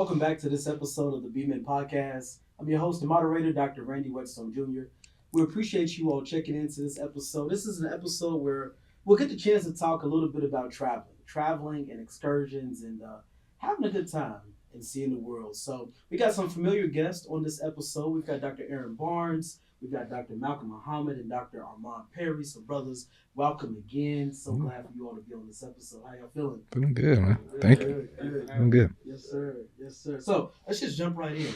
Welcome back to this episode of the BMEN podcast. I'm your host and moderator, Dr. Randy Whetstone Jr. We appreciate you all checking into this episode. This is an episode where we'll get the chance to talk a little bit about traveling and excursions and having a good time and seeing the world. So we got some familiar guests on this episode. We've got Dr. Aaron Barnes, we've got Dr. Malcolm Muhammad, and Dr. Armon Perry. So brothers, welcome again. So glad for you all to be on this episode. How y'all feeling? Feeling good, man. Thank you. Feeling good. Yes, sir. Yes, sir. So let's just jump right in.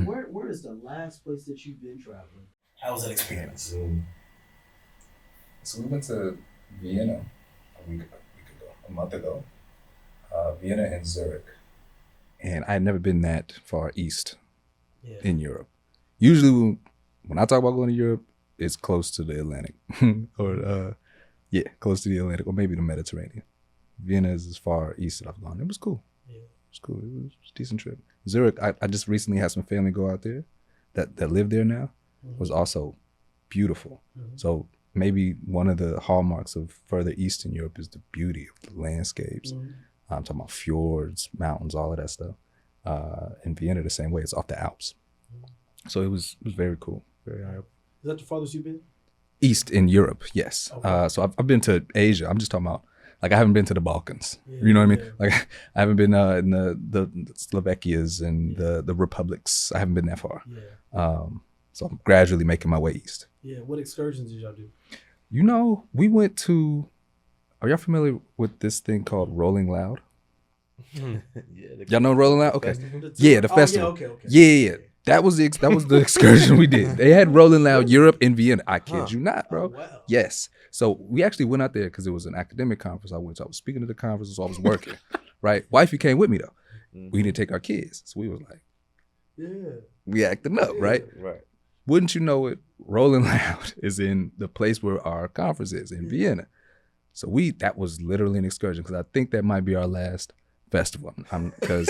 Where is the last place that you've been traveling? How was that experience? So we went to Vienna a month ago. Vienna and Zurich. And I had never been that far east in Europe. Usually when I talk about going to Europe, it's close to the Atlantic. Close to the Atlantic or maybe the Mediterranean. Vienna is as far east that I've gone. It was cool. Yeah. It was cool. It was a decent trip. Zurich, I just recently had some family go out there that live there now. Was also beautiful. So maybe one of the hallmarks of further eastern Europe is the beauty of the landscapes. I'm talking about fjords, mountains, all of that stuff. In Vienna, the same way. It's off the Alps. So it was very cool. Very high up. Is that the farthest you've been? East in Europe, yes. Okay. So I've been to Asia. I'm just talking about, like, I haven't been to the Balkans. You know what I mean? Like, I haven't been in the Slovakias and the republics. I haven't been that far. So I'm gradually making my way east. Yeah. What excursions did y'all do? You know, we went to, are y'all familiar with this thing called Rolling Loud? Y'all know Rolling Loud? Okay. The festival. Okay. Yeah. That was the excursion we did. They had Rolling Loud Europe in Vienna. I kid you not, bro. Oh, wow. Yes. So we actually went out there because it was an academic conference. I was speaking at the conference, so I was working. Right? Wifey came with me though. We didn't take our kids. So we was like, we acting up, right? Right. Wouldn't you know it, Rolling Loud is in the place where our conference is in Vienna. So that was literally an excursion because I think that might be our last festival. Because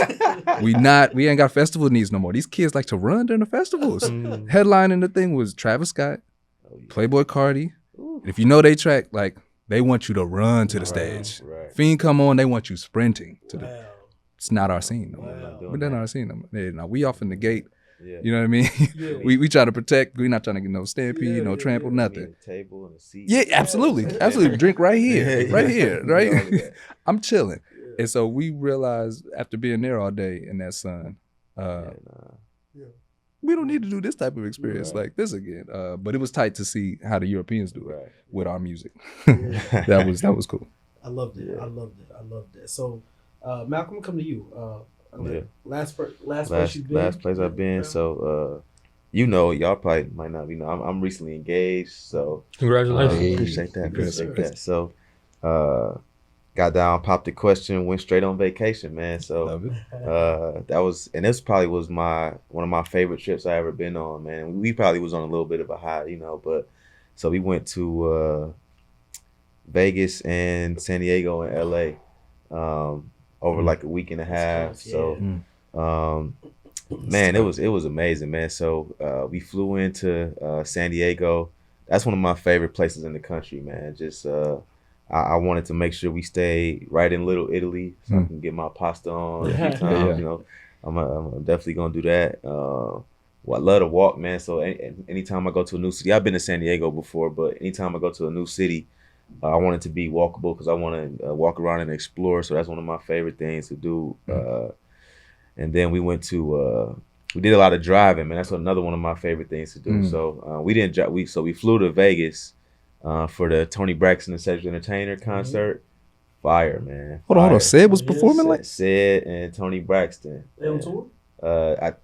we ain't got festival needs no more. These kids like to run during the festivals. Headlining the thing was Travis Scott, Playboy Cardi. If you know they track, like they want you to run to the stage. Right. Fiend come on, they want you sprinting to Wow. It's not our scene no more. We're not our scene no more. Now we off in the gate. Yeah. You know what I mean? We try to protect. We're not trying to get no stampede, no trample, nothing. A table and a seat. Yeah, absolutely. Drink right here, right? I'm chilling. And so we realized after being there all day in that sun, we don't need to do this type of experience like this again. But it was tight to see how the Europeans do it with our music. That was cool. I loved it. I loved it. So, Malcolm, I'll come to you. Last place you've been? Last place I've been. So, y'all probably might not be know. I'm recently engaged, so Congratulations. Appreciate that. So, got down, popped the question, went straight on vacation, man. So this probably was one of my favorite trips I ever been on, man. We probably was on a little bit of a high, but so we went to Vegas and San Diego and LA over like a week and a half. So man, it was amazing, man. So we flew into San Diego. That's one of my favorite places in the country, man. Just I wanted to make sure we stay right in Little Italy so I can get my pasta on a few times. I'm definitely gonna do that. I love to walk, man. So anytime I go to a new city, I've been to San Diego before, but anytime I go to a new city, I want it to be walkable because I want to walk around and explore. So that's one of my favorite things to do. And then we went to we did a lot of driving, man. That's another one of my favorite things to do. So we didn't drive. We flew to Vegas for the Tony Braxton and Cedric the Entertainer concert. Fire, man. Hold on. Sid was performing like Sid and Tony Braxton. They on tour?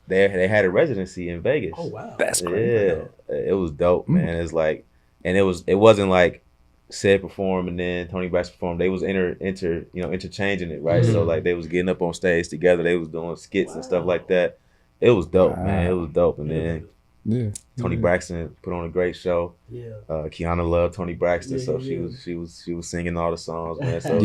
They had a residency in Vegas. Oh wow, that's great. Yeah, it was dope, man. It's like, and it wasn't like Sid performed and then Tony Braxton performed. They was interchanging it, right? So like they was getting up on stage together. They was doing skits and stuff like that. It was dope, man. It was dope. And then Tony Braxton put on a great show. Kiana loved Tony Braxton, so she was singing all the songs, man. So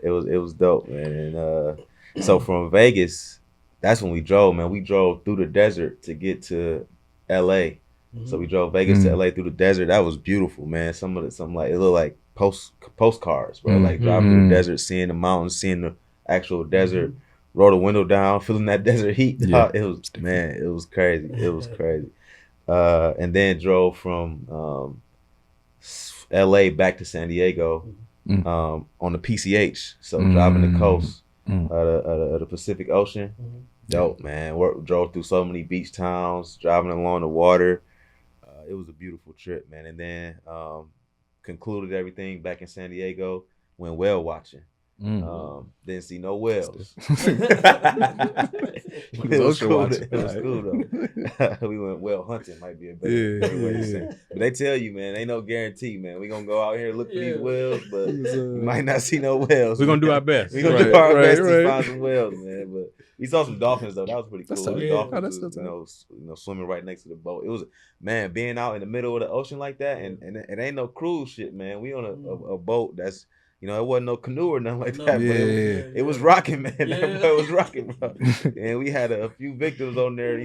it was dope, man. And so from Vegas, that's when we drove, man. We drove through the desert to get to LA. So we drove Vegas to LA through the desert. That was beautiful, man. Some like it looked like postcards, bro. Like driving through the desert, seeing the mountains, seeing the actual desert roll the window down, feeling that desert heat. Yeah. It was, man, it was crazy. It was crazy. And then drove from LA back to San Diego on the PCH. So driving the coast of the Pacific Ocean. Dope, man. Drove through so many beach towns, driving along the water. It was a beautiful trip, man. And then concluded everything back in San Diego, went whale watching. Didn't see no whales. It was cool. It was cool though. We went whale hunting, might be a better way to say. But they tell you, man, ain't no guarantee, man. We gonna go out here and look for these whales, but we might not see no whales. We're gonna do our best. We're gonna do our best to find some whales, man. But we saw some dolphins though. That was pretty cool. Dolphins was, swimming right next to the boat. It was, man, being out in the middle of the ocean like that, and it ain't no cruise shit, man. We on a boat that's, it wasn't no canoe or nothing like that. But it was rocking, man. That boat was rocking, bro. And we had a few victims on there,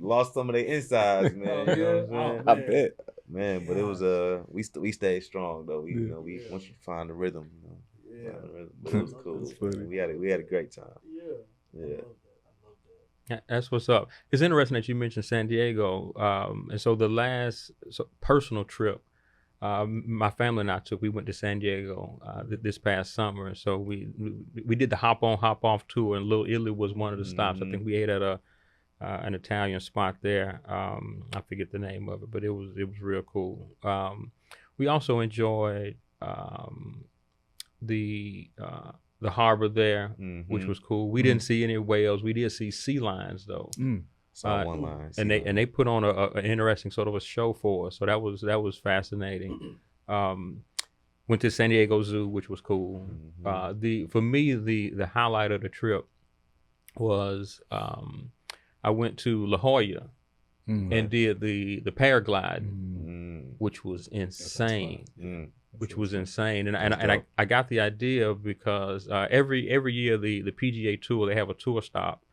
lost some of their insides, man. You know what I'm saying? I bet. Man, but it was we stayed strong though. We once you find the rhythm, but it was cool. We had a great time. Yeah. That's what's up. It's interesting that you mentioned San Diego. And so the last personal trip my family and I took, we went to San Diego this past summer. And so we did the hop on, hop off tour, and Little Italy was one of the stops. I think we ate at an Italian spot there. I forget the name of it, but it was real cool. We also enjoyed the harbor there, which was cool. We didn't see any whales. We did see sea lions though. Saw one line, and they put on an interesting sort of a show for us. So that was fascinating. Went to San Diego Zoo, which was cool. For me the highlight of the trip was I went to La Jolla and did the paraglide, which was insane. And I got the idea because every year the PGA Tour, they have a tour stop,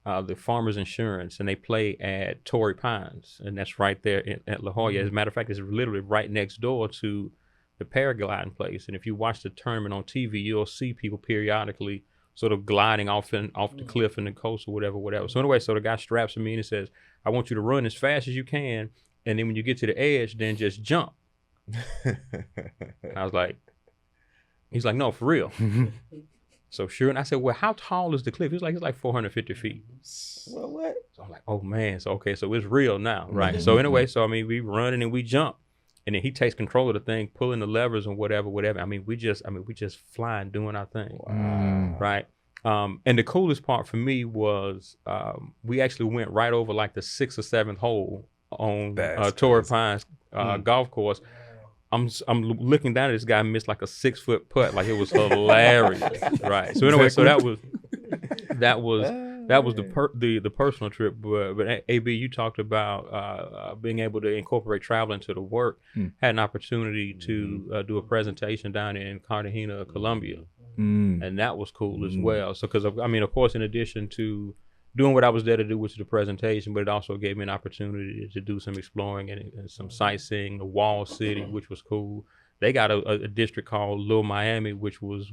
the Farmers Insurance, and they play at Torrey Pines, and that's right there at La Jolla. As a matter of fact, it's literally right next door to the paragliding place. And if you watch the tournament on TV, you'll see people periodically sort of gliding off the cliff in the coast or whatever. So anyway, so the guy straps me and he says, "I want you to run as fast as you can, and then when you get to the edge, then just jump." I was like, he's like, "No, for real." So sure, and I said, "Well, how tall is the cliff?" He's like, "It's like 450 feet." Well, what? So I'm like, "Oh man, so okay, so it's real now, right?" So anyway, we running and we jump, and then he takes control of the thing, pulling the levers and whatever. We just flying, doing our thing, right? And the coolest part for me was we actually went right over like the 6th or 7th hole on Torrey Pines golf course. I'm looking down at this guy missed like a 6-foot putt, like it was hilarious, right? So anyway, so that was the personal trip. But AB, you talked about being able to incorporate travel into the work. Had an opportunity to do a presentation down in Cartagena, Colombia, and that was cool as well. So because of course, in addition to doing what I was there to do, which is the presentation, but it also gave me an opportunity to do some exploring and some sightseeing. The Wall City, which was cool. They got a district called Little Miami, which was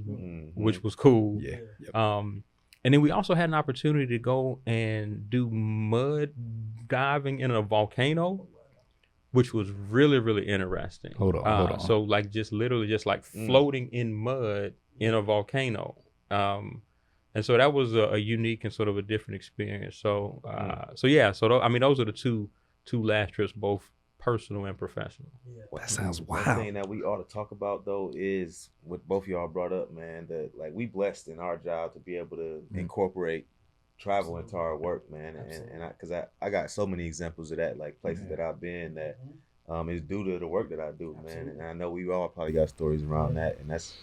cool. Yeah. Yep. And then we also had an opportunity to go and do mud diving in a volcano, which was really, really interesting. Hold on. So like just floating in mud in a volcano. And so that was a unique and sort of a different experience. So, those are the two last trips, both personal and professional. Yeah. Well, that sounds wild. One thing that we ought to talk about though is what both of y'all brought up, man. That like we blessed in our job to be able to incorporate travel into our work, man. And I got so many examples of that, like places that I've been that is due to the work that I do, man. And I know we all probably got stories around that, and that's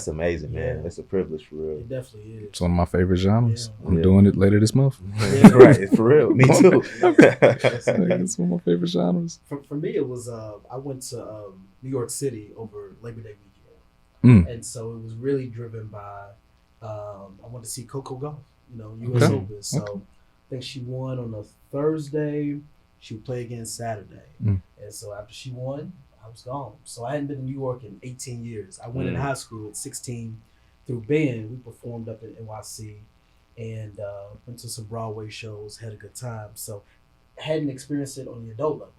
amazing, man. That's a privilege for real. It definitely is. It's one of my favorite genres. I'm doing it later this month. Right, for real. Me too. It's one of my favorite genres. For me, it was I went to New York City over Labor Day weekend, and so it was really driven by I wanted to see Coco golf, U.S. Open. So I think she won on a Thursday. She would play again Saturday, and so after she won, I was gone. So I hadn't been in New York in 18 years. I went in high school at 16 through BMEN. We performed up in NYC. and went to some Broadway shows, had a good time. So hadn't experienced it on the adult level.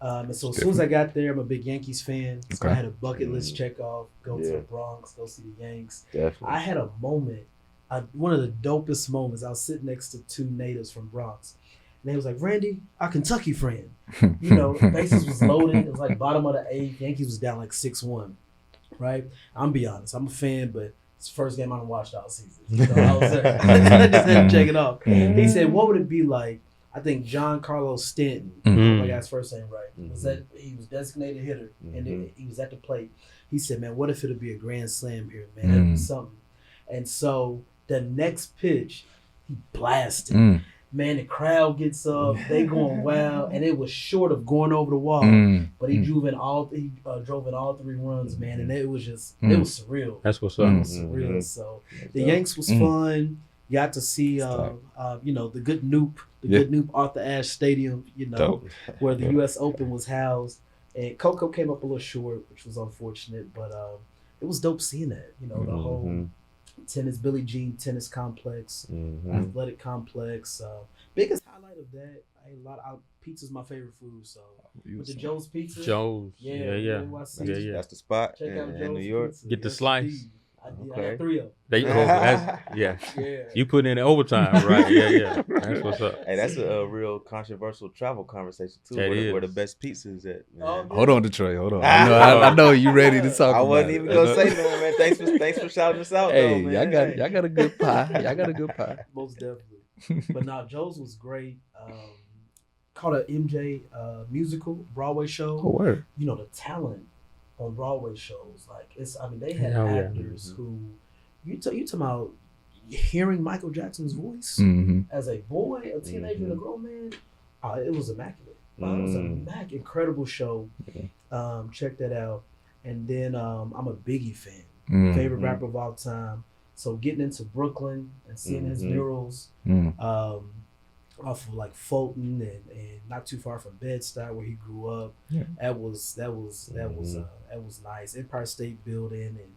And so as soon as I got there, I'm a big Yankees fan. So I had a bucket list check off, go to the Bronx, go see the Yanks. Definitely. I had a moment, one of the dopest moments. I was sitting next to two natives from Bronx. And they was like, Randy, our Kentucky friend. You know, bases was loaded. It was like bottom of the eighth. Yankees was down like 6-1, right? I'm be honest. I'm a fan, but it's the first game I done watched all season. You know, I was there. I just had to check it off. He said, what would it be like? I think John Carlos Stanton, I got his first name right, was that he was designated hitter, and he was at the plate. He said, man, what if it'll be a grand slam here, man? That'd be something. And so the next pitch, he blasted. Man, the crowd gets up, they going wild, and it was short of going over the wall, but he drove in all 3 runs, man, and it was just, it was surreal. That's what's up. It was surreal. So the Yanks was fun. Got to see, you know, the good Noop Arthur Ashe Stadium, you know, where the U.S. Open was housed. And Coco came up a little short, which was unfortunate, but it was dope seeing that, you know, the whole Billie Jean tennis complex, athletic complex. Biggest highlight of that, I ate a lot of pizza's my favorite food, so with the Joe's Pizza. Yeah. That's the spot Check out in Joe's New York. Pizza. Get the Yes, slice. indeed. I had 3 of them. You put in overtime, right? Yeah. That's what's up. Hey, that's a real controversial travel conversation too. Where the best pizza is at. Man. Hold on, Detroit. Hold on. I know you ready to talk. I wasn't about even it. gonna say nothing, man. Thanks for shouting us out, Hey, though, man. y'all got a good pie. Y'all got a good pie. Most definitely. But now Joe's was great. Called a MJ musical Broadway show. Oh, word. You know, the talent on Broadway shows, like they had actors who you talking about hearing Michael Jackson's voice as a boy, a teenager, and a grown man. It was immaculate. It was an incredible show. Check that out. And then I'm a Biggie fan, favorite rapper of all time. So getting into Brooklyn and seeing his murals off of like Fulton and not too far from Bed-Stuy where he grew up. That was nice. Empire State Building and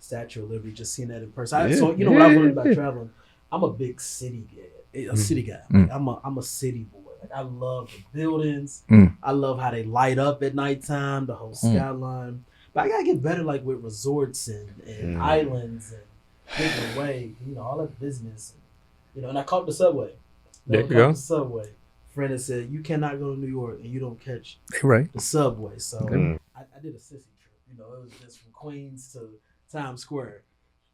Statue of Liberty. Just seeing that in person. So you know what I've learned about traveling. I'm a big city guy. Like, I'm a city boy. Like I love the buildings. I love how they light up at nighttime. The whole skyline. But I gotta get better, like with resorts and islands and getting away. You know, all that business. You know, and I caught the subway. There you go. The subway. Friend had said, you cannot go to New York and you don't catch the subway. So I did a sissy trip. You know, it was just from Queens to Times Square.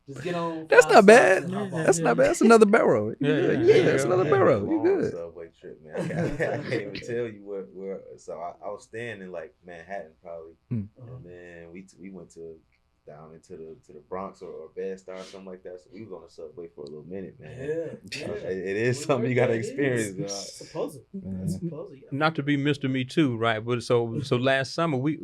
Just get on. That's not bad. That's not bad. That's another barrel. That's another barrel. You good. Subway trip, man. I can't even tell you where. So I was staying in like Manhattan probably, and then we went down into the Bronx or Bed-Stuy or something like that. So we was on the subway for a little minute, man. It is something you gotta experience. Supposedly. Not to be Mr. Me Too, right? But so last summer we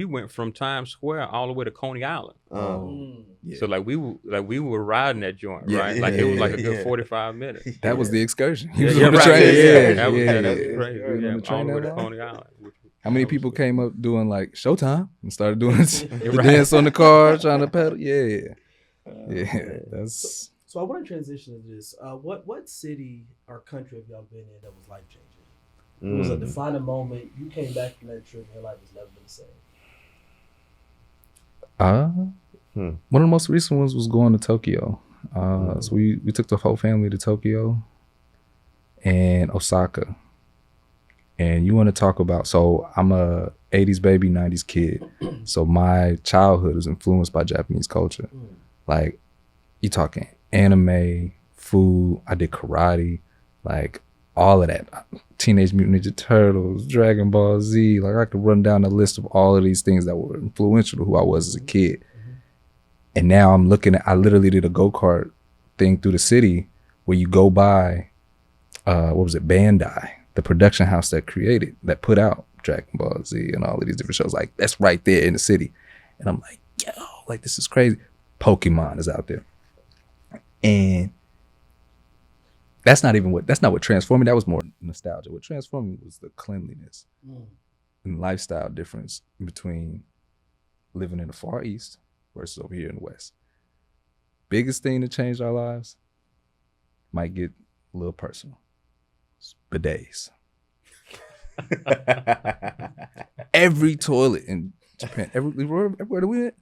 went from Times Square all the way to Coney Island. So like we were riding that joint, right? Like it was like a good 45 minutes. That was the excursion. That was crazy. All the way to Coney Island. How many people came up doing like Showtime and started doing the dance on the car, trying to pedal? That's. So I want to transition to this. What city or country have y'all been in that was life changing? It was a defining moment. You came back from that trip and your life has never been the same. One of the most recent ones was going to Tokyo. So we took the whole family to Tokyo and Osaka. And you want to talk about, so I'm a 80s baby, 90s kid. So my childhood was influenced by Japanese culture. Like, you talking anime, food, I did karate, like all of that. Teenage Mutant Ninja Turtles, Dragon Ball Z. Like I could run down a list of all of these things that were influential to who I was as a kid. And now I'm looking at, I literally did a go-kart thing through the city where you go by, Bandai, the production house that put out Dragon Ball Z and all of these different shows. Like that's right there in the city. And I'm like, yo, like this is crazy. Pokemon is out there. And that's not what transformed me. That was more nostalgia. What transformed me was the cleanliness and lifestyle difference between living in the Far East versus over here in the West. Biggest thing that changed our lives, Might get a little personal. Bidets. Every toilet in Japan, everywhere that we went,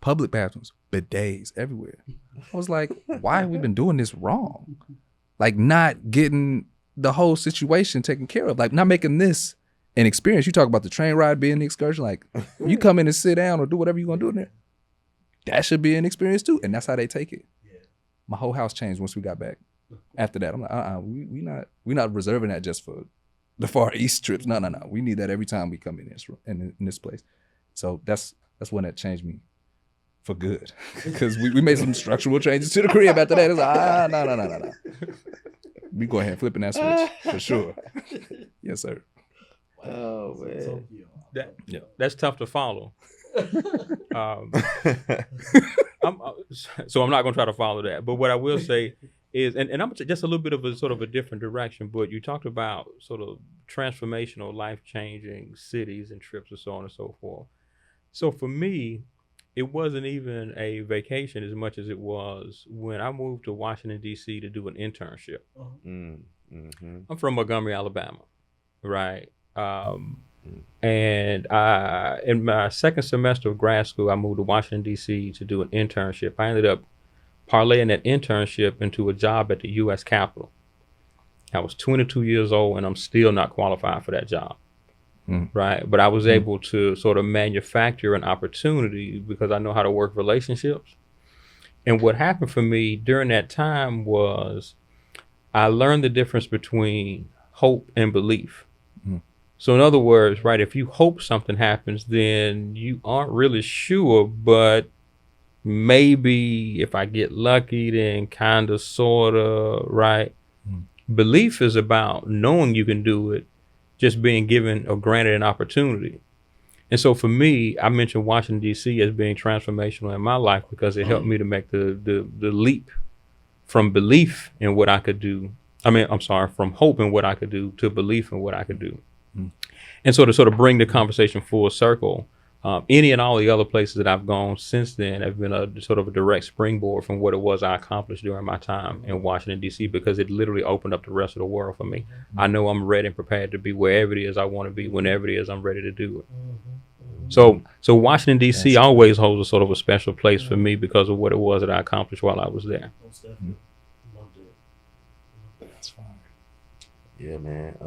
public bathrooms, bidets everywhere. I was like, why have we been doing this wrong? Like not getting the whole situation taken care of, like not making this an experience. You talk about the train ride being the excursion, like you come in and sit down or do whatever you're gonna do in there. That should be an experience too, and that's how they take it. Yeah. My whole house changed once we got back. After that, I'm like, we not reserving that just for the Far East trips. No. We need that every time we come in this place. So that's when that changed me for good, because we made some structural changes to the crib after that. It's like, no. We go ahead and flipping that switch for sure. Yes, sir. Oh man, That's tough to follow. I'm not going to try to follow that. But what I will say is, and I'm just a little bit of a sort of a different direction, but you talked about sort of transformational, life-changing cities and trips and so on and so forth. So for me, it wasn't even a vacation as much as it was when I moved to Washington, D.C. to do an internship. mm-hmm. I'm from Montgomery, Alabama, right? And in my second semester of grad school, I moved to Washington, D.C. to do an internship. I ended up parlaying that internship into a job at the U.S. Capitol. I was 22 years old, and I'm still not qualified for that job, right? But I was able to sort of manufacture an opportunity because I know how to work relationships. And what happened for me during that time was I learned the difference between hope and belief. So in other words, right, if you hope something happens, then you aren't really sure, but maybe if I get lucky, then kind of, sort of, right? Belief is about knowing you can do it, just being given or granted an opportunity. And so for me, I mentioned Washington, D.C. as being transformational in my life because it helped me to make the leap from belief in what I could do. From hope in what I could do to belief in what I could do. And so to sort of bring the conversation full circle, any and all the other places that I've gone since then have been a sort of a direct springboard from what it was I accomplished during my time in Washington, D.C., because it literally opened up the rest of the world for me. I know I'm ready and prepared to be wherever it is I want to be, whenever it is I'm ready to do it. So Washington, D.C. always holds a sort of a special place for me because of what it was that I accomplished while I was there. That's fine. Yeah, man.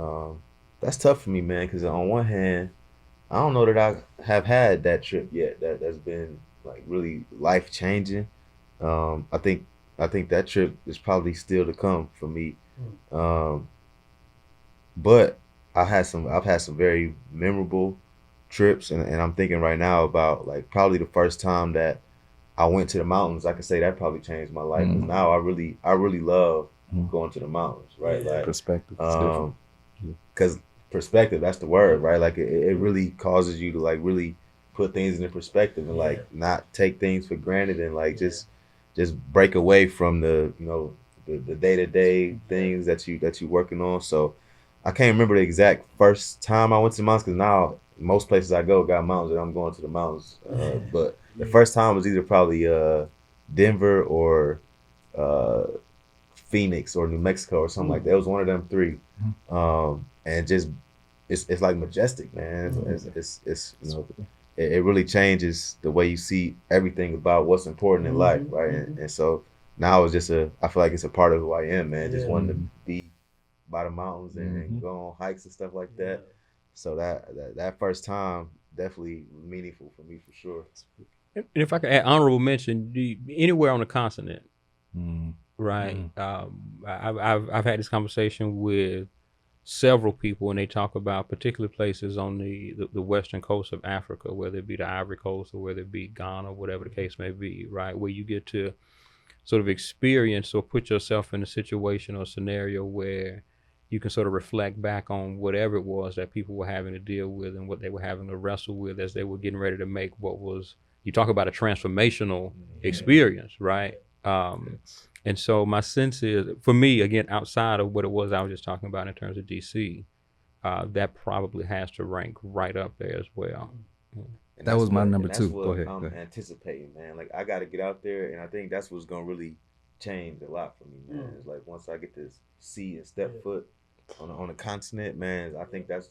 That's tough for me, man, because on one hand, I don't know that I have had that trip yet that's been like really life changing. I think that trip is probably still to come for me. But I've had some very memorable trips, and I'm thinking right now about like probably the first time that I went to the mountains. I could say that probably changed my life. 'Cause now I really love going to the mountains, right? Yeah. Like Perspective. It's different. Because perspective, that's the word, right? Like it really causes you to like really put things in perspective and like not take things for granted and like just break away from the the day-to-day things that you working on. So I can't remember the exact first time I went to the mountains, because now most places I go got mountains and I'm going to the mountains. But the first time was either probably Denver or Phoenix or New Mexico or something like that. It was one of them three. And just it's like majestic, man. It's it really changes the way you see everything about what's important in life, right? And so now it's just I feel like it's a part of who I am, man. Just wanting to be by the mountains and go on hikes and stuff like that. So that first time definitely meaningful for me for sure. And if I could add honorable mention, anywhere on the continent, right? I've had this conversation with several people, and they talk about particular places on the western coast of Africa, whether it be the Ivory Coast or whether it be Ghana, whatever the case may be, right? Where you get to sort of experience or put yourself in a situation or scenario where you can sort of reflect back on whatever it was that people were having to deal with and what they were having to wrestle with as they were getting ready to make what was, you talk about a transformational experience, right? And so my sense is, for me, again, outside of what it was I was just talking about in terms of DC, that probably has to rank right up there as well. That was my number two. Go ahead. I'm anticipating, man. Like I got to get out there, and I think that's what's gonna really changed a lot for me, man. It's like once I get to see and step foot on the continent, man, I think that's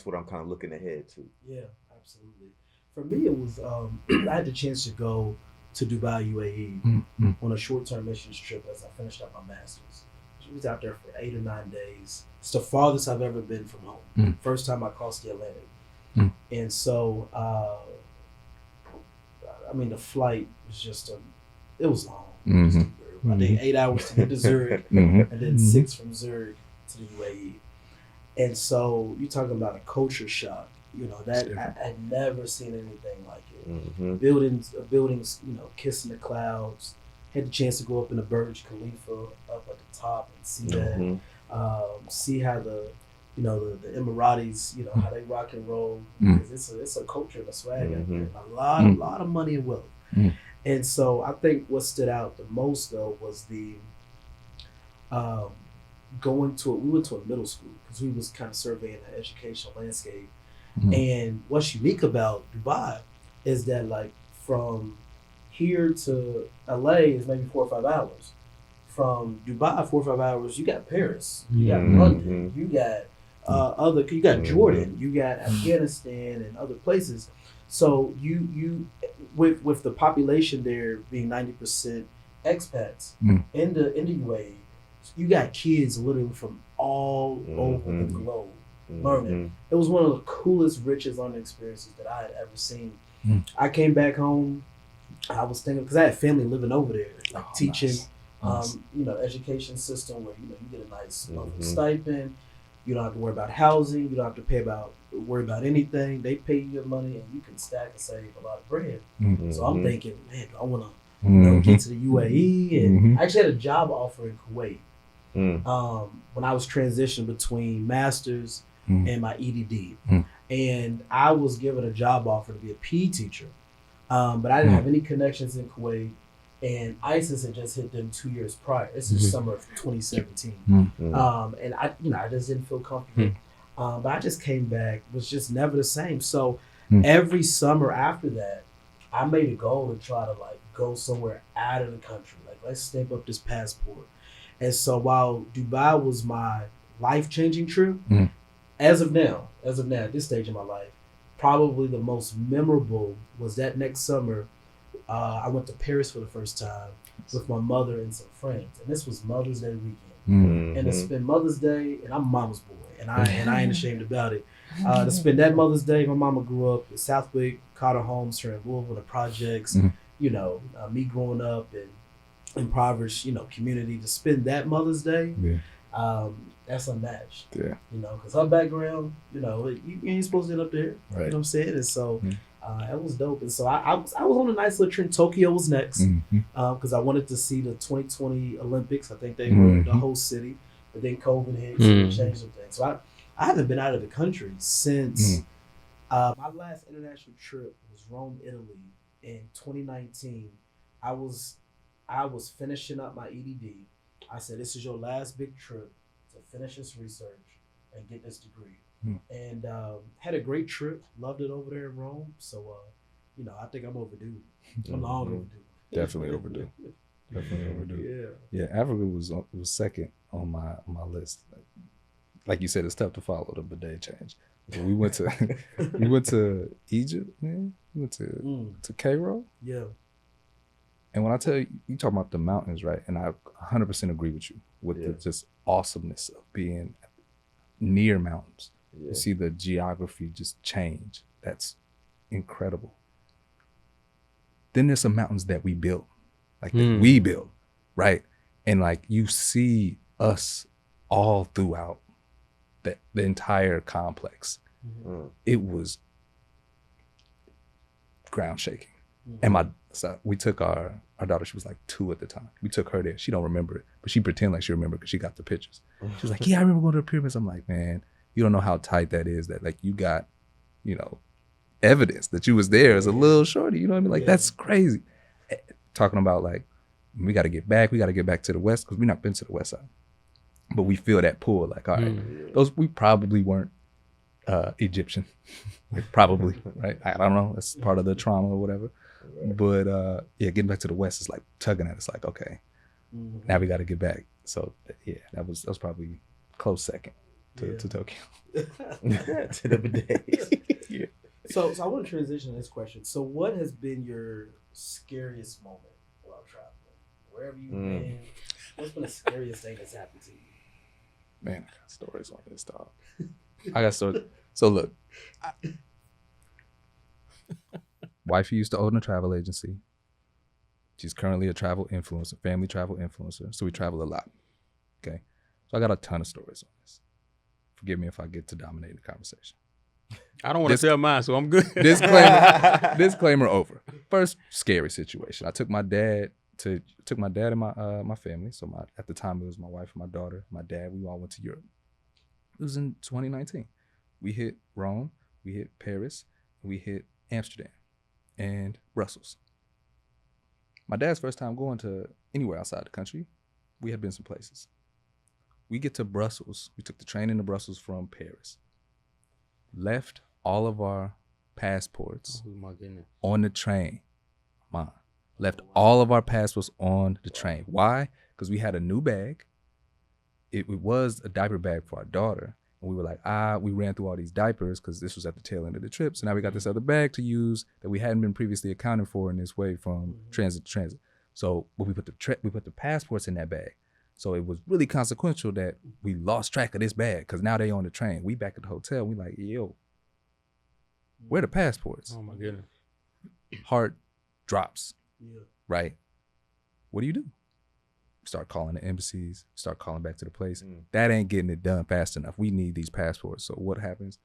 what I'm kind of looking ahead to. Yeah, absolutely. For me, it was I had the chance to go to Dubai, UAE, on a short-term missions trip as I finished up my master's. I was out there for 8 or 9 days. It's the farthest I've ever been from home. First time I crossed the Atlantic, and so I mean the flight was just it was long. I think 8 hours to get to Zurich, and then 6 from Zurich to the UAE. And so you're talking about a culture shock. You know, that I had never seen anything like it. Buildings, you know, kissing the clouds. Had the chance to go up in the Burj Khalifa up at the top and see that. See how the Emiratis, you know, how they rock and roll. It's a culture and a swag out there. A lot of money and wealth. And so I think what stood out the most though was the we went to a middle school because we was kind of surveying the educational landscape. And what's unique about Dubai is that like from here to LA is maybe 4 or 5 hours. From Dubai, 4 or 5 hours, you got Paris, you got London, you got you got Jordan, you got Afghanistan and other places. So you with the population there being 90% expats in the UAE, you got kids literally from all over the globe learning. It was one of the coolest, richest learning experiences that I had ever seen. I came back home. I was thinking because I had family living over there, like teaching, you know, education system where you get a nice monthly stipend. You don't have to worry about housing. You don't have to worry about anything. They pay you your money, and you can stack and save a lot of bread. So I'm thinking, man, do I want to get to the UAE? And I actually had a job offer in Kuwait when I was transitioning between masters and my EDD, and I was given a job offer to be a PE teacher, but I didn't have any connections in Kuwait. And ISIS had just hit them 2 years prior. This is summer of 2017. And I just didn't feel comfortable. But I just came back, was just never the same. So every summer after that, I made a goal to try to like go somewhere out of the country. Like let's stamp up this passport. And so while Dubai was my life-changing trip, as of now, at this stage in my life, probably the most memorable was that next summer. I went to Paris for the first time with my mother and some friends, and this was Mother's Day weekend. And to spend Mother's Day, and I'm a mama's boy, and I ain't ashamed about it. To spend that Mother's Day, my mama grew up in Southwick, Carter Homes, here in Louisville, the projects. You know, me growing up in impoverished, you know, community. To spend that Mother's Day, that's unmatched. You know, because her background, you know, you ain't supposed to end up there. You know what I'm saying? And so. That was dope. And so I was on a nice little trip. Tokyo was next because I wanted to see the 2020 Olympics. I think they were the host city, but then COVID hit, so it changed some things. So I haven't been out of the country since my last international trip was Rome, Italy in 2019. I was finishing up my EDD. I said, this is your last big trip to finish this research and get this degree. And had a great trip. Loved it over there in Rome. So, you know, I think I'm overdue. I'm long overdue. Definitely overdue. Definitely overdue. Yeah, Africa was second on my list. Like you said, it's tough to follow the bidet change. But we went to Egypt, man. We went to Cairo. Yeah. And when I tell you talk about the mountains, right? And I 100% agree with you with the just awesomeness of being near mountains. You see the geography just change. That's incredible. Then there's some mountains that we built, like that we built, right? And like you see us all throughout the entire complex. It was ground shaking. And we took our daughter, she was like 2 at the time. We took her there. She don't remember it, but she pretend like she remembered because she got the pictures. She was like, yeah, I remember going to the pyramids. I'm like, man, you don't know how tight that is, that like you got, you know, evidence that you was there as a little shorty, you know what I mean? Like that's crazy. Talking about like, we got to get back to the West because we not been to the West side. But we feel that pull, like, all right, we probably weren't Egyptian, like, probably, right? I don't know, that's part of the trauma or whatever. But getting back to the West is like tugging at us, like, okay, Now we got to get back. So yeah, that was probably close second to Tokyo. To the bidets. Yeah. So I want to transition to this question. So what has been your scariest moment while traveling? Wherever you've been, what's been the scariest thing that's happened to you? Man, I got stories on this, dog. I got stories. So look, wifey used to own a travel agency. She's currently a travel influencer, family travel influencer. So we travel a lot. Okay. So I got a ton of stories on this. Forgive me if I get to dominate the conversation. I don't want to tell mine, so I'm good. Disclaimer over. First scary situation. I took my dad and my family. So at the time it was my wife and my daughter, my dad. We all went to Europe. It was in 2019. We hit Rome, we hit Paris, we hit Amsterdam and Brussels. My dad's first time going to anywhere outside the country. We had been some places. We get to Brussels. We took the train into Brussels from Paris. Left all of our passports on the train. Left all of our passports on the train. Why? Because we had a new bag. It was a diaper bag for our daughter. And we were like, we ran through all these diapers because this was at the tail end of the trip. So now we got this other bag to use that we hadn't been previously accounted for in this way from transit to transit. So we put the passports in that bag. So it was really consequential that we lost track of this bag because now they on the train. We back at the hotel. We like, yo, where the passports? Oh my goodness. Heart drops. Yeah. Right? What do? Start calling the embassies, start calling back to the place. That ain't getting it done fast enough. We need these passports. So what happens?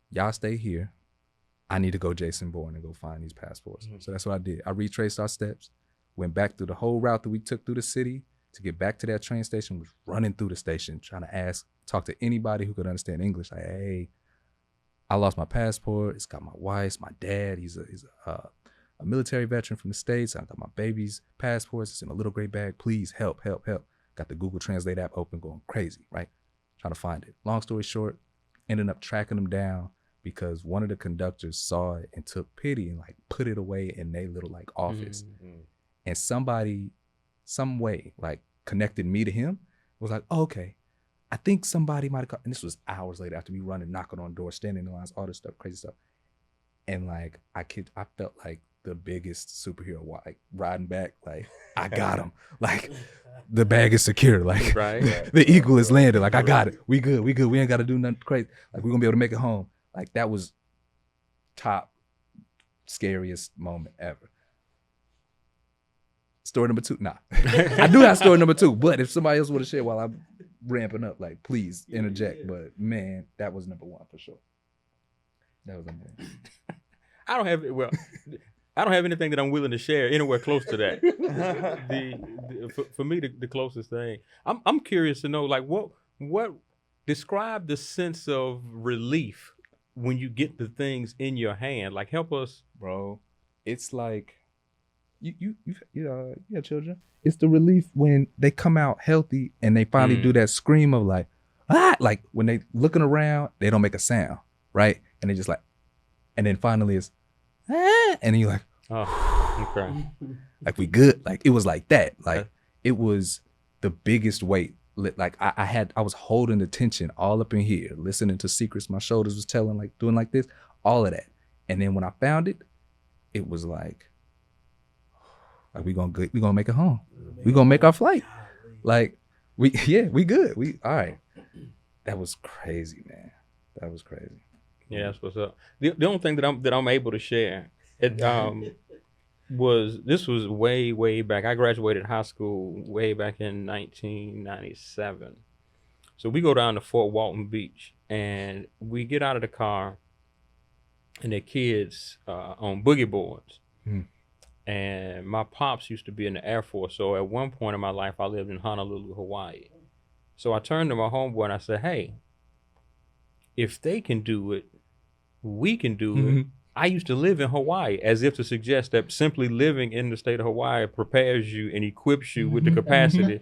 Y'all stay here. I need to go Jason Bourne and go find these passports. So that's what I did. I retraced our steps, went back through the whole route that we took through the city to get back to that train station, was running through the station, trying to talk to anybody who could understand English. Like, hey, I lost my passport. It's got my wife's, my dad. He's a military veteran from the States. I got my baby's passports. It's in a little gray bag. Please help. Got the Google Translate app open, going crazy, right? Trying to find it. Long story short, ended up tracking them down because one of the conductors saw it and took pity and like put it away in their little like office. And somebody, some way, like connected me to him. Was like, oh, okay. I think somebody might have called. And this was hours later after me running, knocking on doors, standing in lines, all this stuff, crazy stuff. And like, I felt like the biggest superhero, like riding back, like I got him, like the bag is secure, like the eagle is landed, like I got it, we good, we ain't got to do nothing crazy, like we're gonna be able to make it home. Like that was top scariest moment ever. Story number 2, nah. I do have story number 2, but if somebody else would have shared while I'm ramping up, like please interject. But man, that was number 1 for sure. That was number 1. I don't have anything that I'm willing to share anywhere close to that. For me, the closest thing, I'm curious to know, like, what describe the sense of relief when you get the things in your hand. Like, help us, bro. It's like you have children. It's the relief when they come out healthy and they finally do that scream of like like when they looking around, they don't make a sound, right? And they just like. And then finally it's, and then you're like, oh, okay. Like we good. Like it was like that. Like it was the biggest weight. Like I was holding the tension all up in here, listening to secrets my shoulders was telling, like doing like this, all of that. And then when I found it, it was like we gonna make it home. We gonna make our flight. Like we good. We all right. That was crazy, man. That was crazy. Yeah, that's what's up. The only thing that I'm able to share, was way back. I graduated high school way back in 1997. So we go down to Fort Walton Beach and we get out of the car and the kids on boogie boards. And my pops used to be in the Air Force. So at one point in my life, I lived in Honolulu, Hawaii. So I turned to my homeboy and I said, hey, if they can do it, we can do it. I used to live in Hawaii, as if to suggest that simply living in the state of Hawaii prepares you and equips you with the capacity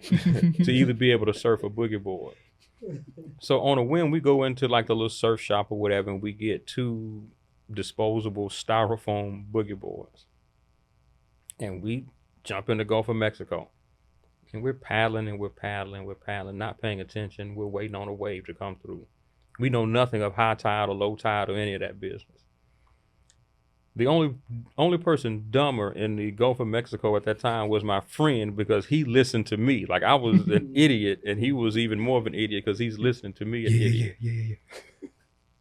to either be able to surf a boogie board. So on a whim, we go into like the little surf shop or whatever, and we get 2 disposable styrofoam boogie boards. And we jump in the Gulf of Mexico. And we're paddling and we're paddling, not paying attention. We're waiting on a wave to come through. We know nothing of high tide or low tide or any of that business. The only person dumber in the Gulf of Mexico at that time was my friend, because he listened to me. Like, I was an idiot, and he was even more of an idiot because he's listening to me, an idiot. Yeah.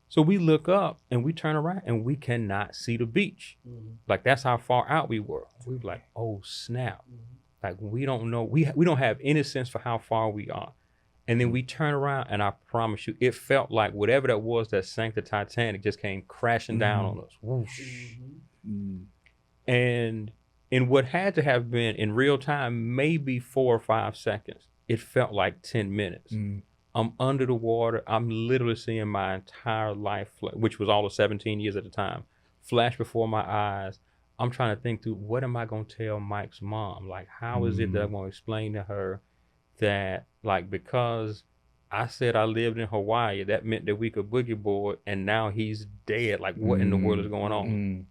So we look up and we turn around and we cannot see the beach. Like, that's how far out we were. We were like, oh snap. Like, we don't know. We don't have any sense for how far we are. And then we turn around, and I promise you, it felt like whatever that was that sank the Titanic just came crashing down on us. Whoosh. And in what had to have been in real time, maybe 4 or 5 seconds, it felt like 10 minutes. I'm under the water. I'm literally seeing my entire life, which was all of 17 years at the time, flash before my eyes. I'm trying to think through, what am I going to tell Mike's mom? Like, how is it that I'm going to explain to her that, like, because I said I lived in Hawaii, that meant that we could boogie board, and now he's dead. Like, what in the world is going on?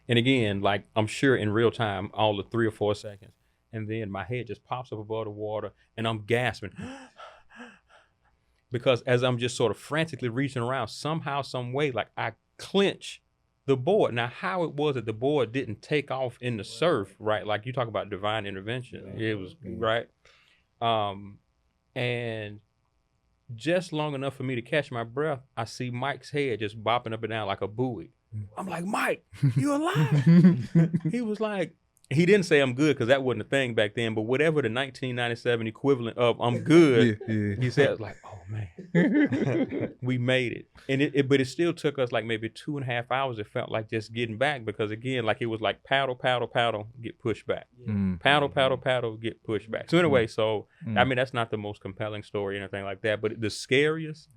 And again, like, I'm sure in real time, all the 3 or 4 seconds, and then my head just pops up above the water, and I'm gasping. Because as I'm just sort of frantically reaching around, somehow, some way, like, I clench the board. Now, how it was that the board didn't take off in the surf, right? Like, you talk about divine intervention. It was, right? And just long enough for me to catch my breath, I see Mike's head just bopping up and down like a buoy. I'm like, Mike, you alive? He was like, he didn't say I'm good, because that wasn't a thing back then, but whatever the 1997 equivalent of I'm good, he said, like, oh man, we made it. And but it still took us like maybe 2.5 hours. It felt like just getting back, because again, like, it was like paddle, paddle, paddle, get pushed back. Paddle, paddle, paddle, get pushed back. So anyway, so I mean, that's not the most compelling story or anything like that, but the scariest,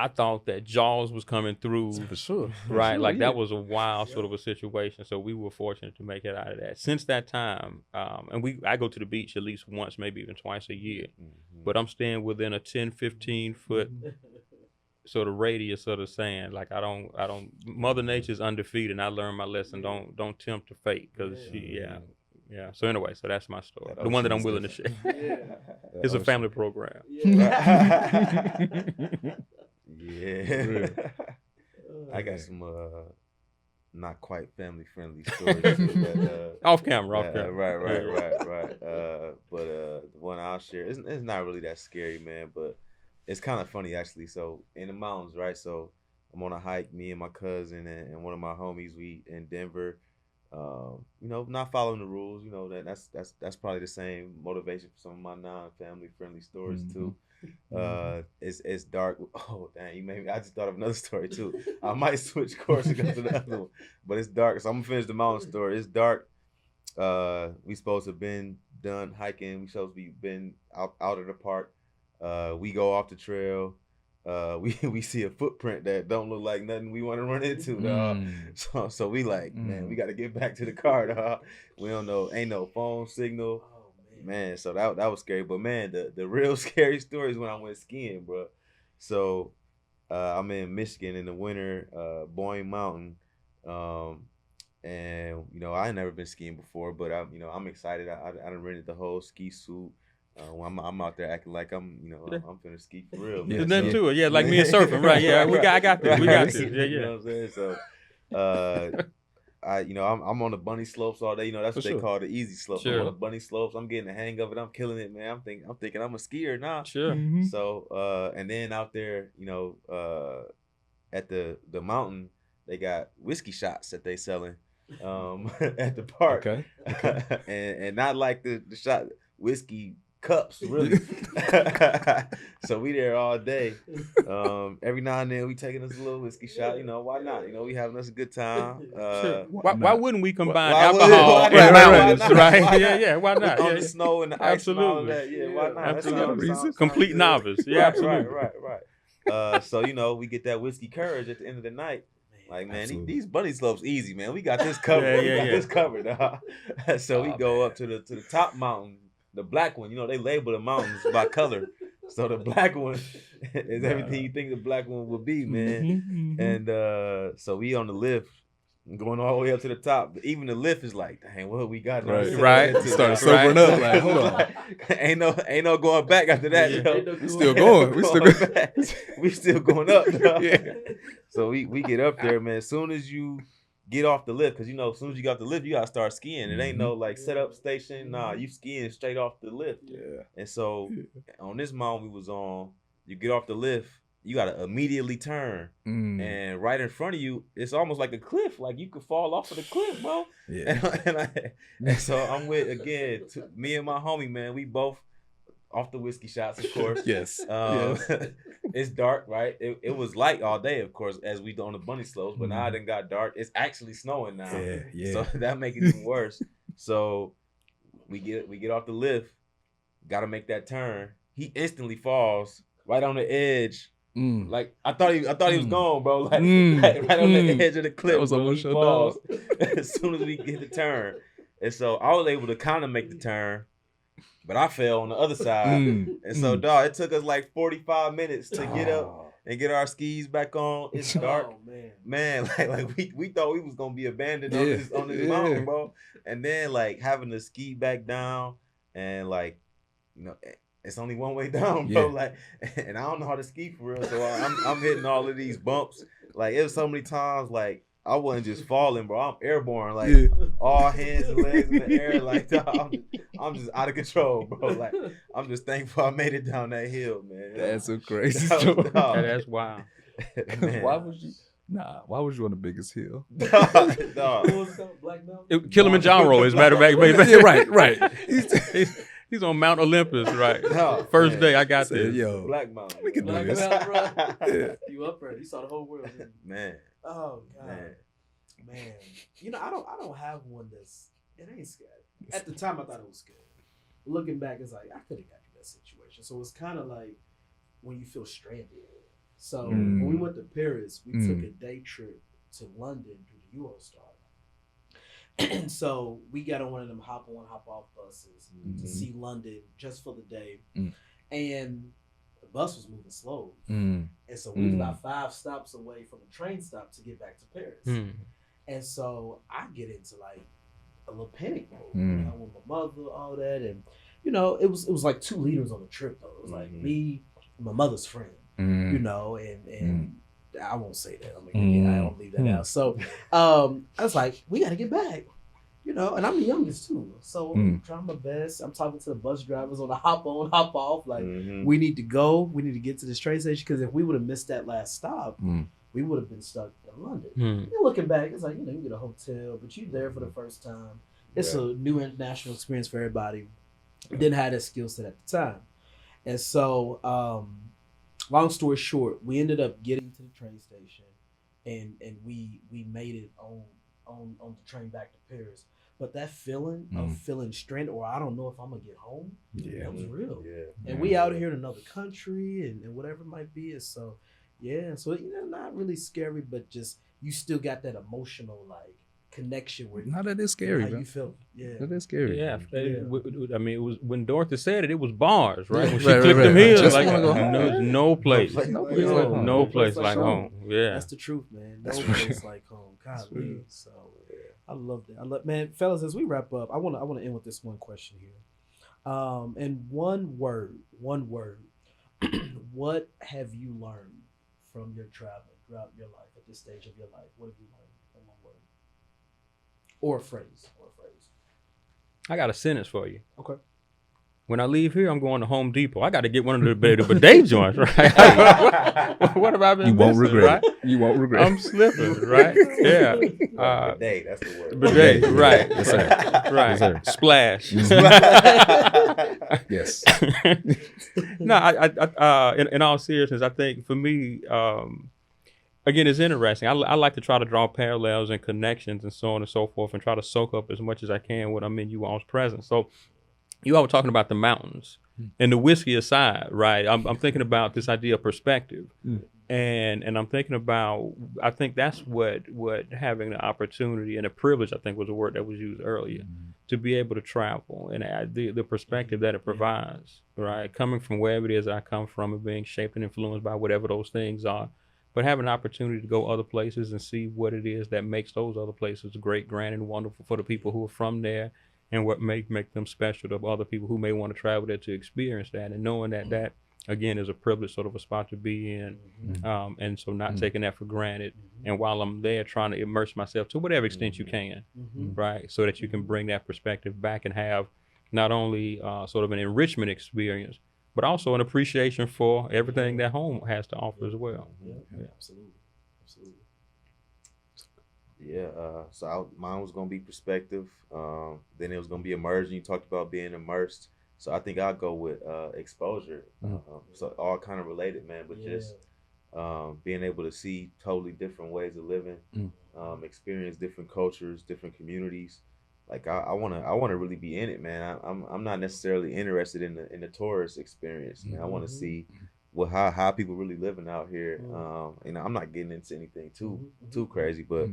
I thought that Jaws was coming through. For sure. Right. Like, that was a wild sort of a situation. So we were fortunate to make it out of that. Since that time, and I go to the beach at least once, maybe even twice a year, but I'm staying within a 10, 15 foot sort of radius of the sand. Like, I don't, Mother Nature's undefeated, and I learned my lesson. Don't tempt the fate, because yeah. So anyway, so that's my story. The one that I'm willing to share. It's a family program. Yeah. I got some not quite family friendly stories. But, off camera. Right. But the one I'll share, it's not really that scary, man, but it's kind of funny actually. So in the mountains, right? So I'm on a hike, me and my cousin and one of my homies, we in Denver. Not following the rules, that's probably the same motivation for some of my non-family friendly stories too. It's dark. Oh dang, you made me. I just thought of another story too. I might switch course and go to the other one, but it's dark, so I'm gonna finish the mountain story. It's dark. We supposed to have been done hiking. We supposed to be been out of the park. We go off the trail. We see a footprint that don't look like nothing we want to run into, dog. So we like, man, we got to get back to the car, dog. We don't know, ain't no phone signal. Man, so that was scary. But man, the real scary story is when I went skiing, bro. So I'm in Michigan in the winter, Boyne Mountain, and I ain't never been skiing before, but I'm excited. I done rented the whole ski suit. I'm out there acting like I'm finna ski for real. There's nothing to it. Yeah, like me and surfing, right? Yeah, I got this. We got this. Yeah. You know what I'm saying? So, I'm on the bunny slopes all day. That's what they call the easy slopes. Sure. I'm on the bunny slopes. I'm getting the hang of it. I'm killing it, man. I'm thinking I'm a skier now. Sure. So, and then out there, at the mountain, they got whiskey shots that they selling at the park. Okay. and not like the shot whiskey cups, really. So we there all day. Every now and then we taking us a little whiskey shot. Why not? We having us a good time. Sure. Why wouldn't we combine why alcohol and mountains, right? Yeah, why not? On the snow and the ice and all Absolutely. that. Yeah, why not? Absolutely. Sounds Complete good. novice. Yeah, absolutely. Right. So we get that whiskey courage at the end of the night. Like, man, these bunny slopes easy, man. We got this covered. We got this covered. So we go up to the top mountain, the black one. They label the mountains by color. So the black one is everything you think the black one would be, man. And so we on the lift, going all the way up to the top. Even the lift is like, dang, what we got now? Right. Started sobering up. Like, hold on. ain't no going back after that. Yo. We still going. We still going up. Yeah. So we get up there, man. As soon as you get off the lift, because as soon as you got off the lift, you gotta start skiing. It ain't no like setup station. Nah, you skiing straight off the lift. Yeah. And so on this mountain we was on, you get off the lift, you gotta immediately turn, and right in front of you, it's almost like a cliff. Like you could fall off of the cliff, bro. Yeah. And so I'm with me and my homie, man. We both off the whiskey shots, of course. Yes. It's dark, right? It was light all day, of course, as we do on the bunny slopes, but now it done got dark. It's actually snowing now. Yeah. So that makes it even worse. So we get off the lift, gotta make that turn. He instantly falls right on the edge. Like I thought he was gone, bro. Like right on the edge of the cliff. That was almost your dog. As soon as we get the turn. And so I was able to kind of make the turn, but I fell on the other side. And so, dog, it took us like 45 minutes to get up and get our skis back on. It's dark. Oh, man, like we thought we was gonna be abandoned on this mountain, bro. And then like having to ski back down and like, it's only one way down, bro. Like, and I don't know how to ski for real, so I'm hitting all of these bumps. Like, it was so many times, like I wasn't just falling, bro. I'm airborne, like all hands and legs in the air, like dog, I'm just out of control, bro. Like, I'm just thankful I made it down that hill, man. That's a crazy story. That's wild. Why was you on the biggest hill? Dog. Black Mountain? Kilimanjaro, as a matter of fact. Yeah, right. He's on Mount Olympus, right? No, First day I got this. Yo, Black Mountain. we can do Black this. Mountain, bro. Yeah. You up there? You saw the whole world. Didn't you? Man. Oh God, man. I don't have one that's it ain't scary. At the time, I thought it was scary. Looking back, it's like I could have got in that situation. So it's kind of like when you feel stranded. So when we went to Paris, we took a day trip to London through the Eurostar. And so we got on one of them hop on, hop off buses to see London just for the day. And the bus was moving slow. And so we was about 5 stops away from a train stop to get back to Paris. And so I get into like a little panic mode, with my mother, all that. And, it was like 2 leaders on the trip though. It was like me and my mother's friend, and I won't say that. I don't leave that out. So I was like, we got to get back, and I'm the youngest too. So I'm trying my best. I'm talking to the bus drivers on the hop on, hop off. Like, we need to go. We need to get to this train station because if we would have missed that last stop, we would have been stuck in London. And looking back, it's like, you get a hotel, but you're there for the first time. It's a new international experience for everybody. Didn't have that skill set at the time. And so, long story short, we ended up getting to the train station and we made it on the train back to Paris. But that feeling of feeling stranded, or I don't know if I'm gonna get home, that was real. And we out here in another country and whatever it might be. And so, so not really scary, but just you still got that emotional like connection where Not that it's scary, how bro. you feel. That is scary. Yeah, I mean, it was when Dorothy said it was bars, right? When she Right, clicked right. them heels, Just like wanna go home. no place, No place like home. Yeah, That's the truth, man. No That's place like home. Golly. So I love that. Man, fellas, as we wrap up, I want to end with this one question here. And one word. What have you learned from your traveling throughout your life at this stage of your life? What have you learned in one word? Or a phrase. I got a sentence for you. Okay. When I leave here, I'm going to Home Depot. I got to get one of the bidet joints, right? What have I been You won't missing, regret. right? You won't regret. I'm slipping, right? Yeah. Bidet, that's the word. Bidet, right? Yes, sir. Right. Yes, sir. Splash. Yes. No, I in all seriousness, I think for me, again, it's interesting. I like to try to draw parallels and connections and so on and so forth, and try to soak up as much as I can when I'm in you all's presence. So, you all were talking about the mountains and the whiskey aside, right? I'm thinking about this idea of perspective, and I'm thinking about. I think that's what having the opportunity and the privilege, I think, was a word that was used earlier, to be able to travel and the perspective that it provides, right? Coming from wherever it is I come from and being shaped and influenced by whatever those things are. but having an opportunity to go other places and see what it is that makes those other places great, grand, and wonderful for the people who are from there, and what make them special to other people who may want to travel there to experience that, and knowing that that again is a privilege, sort of a spot to be in, and so not taking that for granted. And while I'm there, trying to immerse myself to whatever extent you can, right, so that you can bring that perspective back and have not only sort of an enrichment experience, but also an appreciation for everything that home has to offer as well. Absolutely. Yeah, so mine was gonna be perspective. Then it was gonna be immersion. You talked about being immersed, so I think I'll go with exposure. So all kind of related, man. But just being able to see totally different ways of living, experience different cultures, different communities. Like I wanna really be in it, man. I'm not necessarily interested in the tourist experience, man. I want to see how people really living out here. And I'm not getting into anything too crazy, but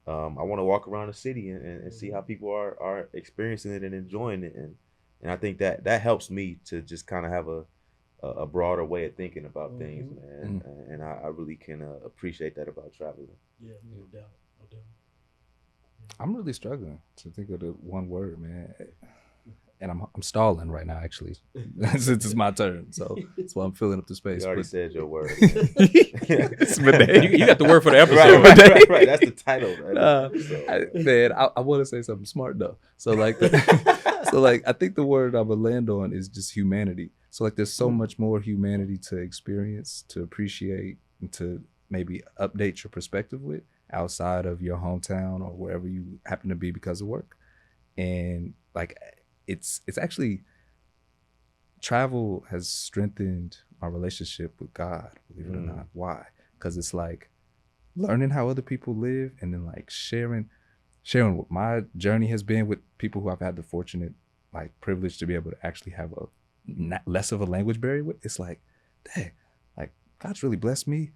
I want to walk around the city and see how people are experiencing it and enjoying it, and I think that helps me to just kind of have a broader way of thinking about things, man. And I really can appreciate that about traveling. Yeah, no doubt. I'm really struggling to think of the one word, man. And I'm stalling right now, actually, since it's my turn. So that's why I'm filling up the space. You already said your word. It's bidet. You got the word for the episode. Right. That's the title. I want to say something smart though. So like, I think the word I'm gonna land on is just humanity. So like, there's so much more humanity to experience, to appreciate, and to maybe update your perspective with outside of your hometown or wherever you happen to be because of work. And like, it's actually, travel has strengthened my relationship with God, believe it or not. Why? Because it's like learning how other people live, and then like sharing what my journey has been with people who I've had the fortunate like privilege to be able to actually have less of a language barrier with. It's like, dang, like God's really blessed me.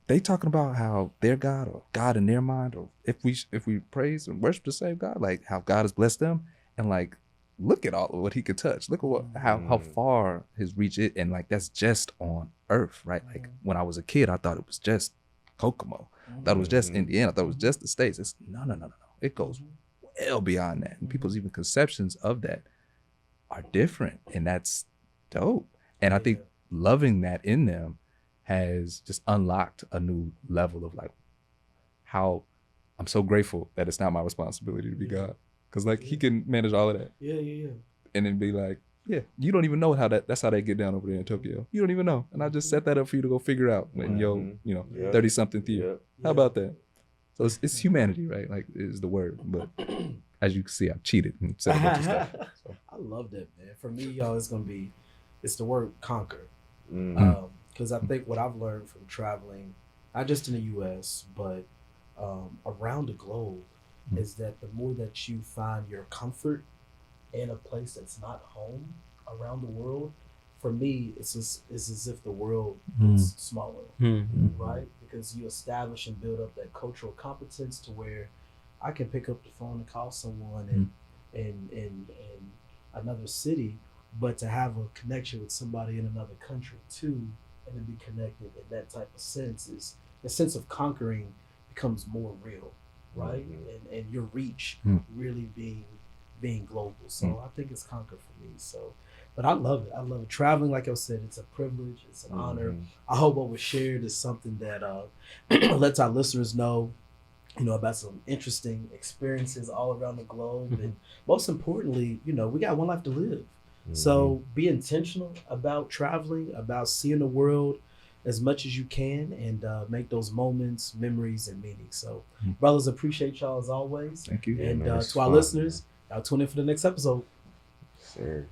They talking about how their God, or God in their mind, or if we praise and worship the same God, like how God has blessed them, and like look at all of what he could touch. Look at how far his reach is, and like that's just on earth, right? Like when I was a kid, I thought it was just Kokomo. I thought it was just Indiana. I thought it was just the States. It's no. It goes well beyond that, and people's even conceptions of that are different, and that's dope. And I think loving that in them has just unlocked a new level of like how I'm so grateful that it's not my responsibility to be God, because like he can manage all of that. And then be like, you don't even know that's how they get down over there in Tokyo. You don't even know, and I just set that up for you to go figure out when 30 something year. How about that? So it's humanity, right? Like is the word, but as you can see, I've cheated and said a bunch of stuff. So. I love that, man. For me, y'all, it's the word conquer. Because I think what I've learned from traveling, not just in the U.S., but around the globe, is that the more that you find your comfort in a place that's not home around the world, for me, it's as if the world is smaller, right? Because you establish and build up that cultural competence to where I can pick up the phone and call someone in another city, but to have a connection with somebody in another country too, and to be connected in that type of sense, is the sense of conquering becomes more real, right? And your reach really being global. So I think it's conquer for me. So, but I love it. I love it. Traveling, like I said, it's a privilege. It's an honor. I hope what was shared is something that lets our listeners know, about some interesting experiences all around the globe. And most importantly, we got one life to live. So be intentional about traveling, about seeing the world as much as you can, and make those moments, memories, and meanings. So brothers, appreciate y'all as always. Thank you. And to our listeners, y'all tune in for the next episode. Sure.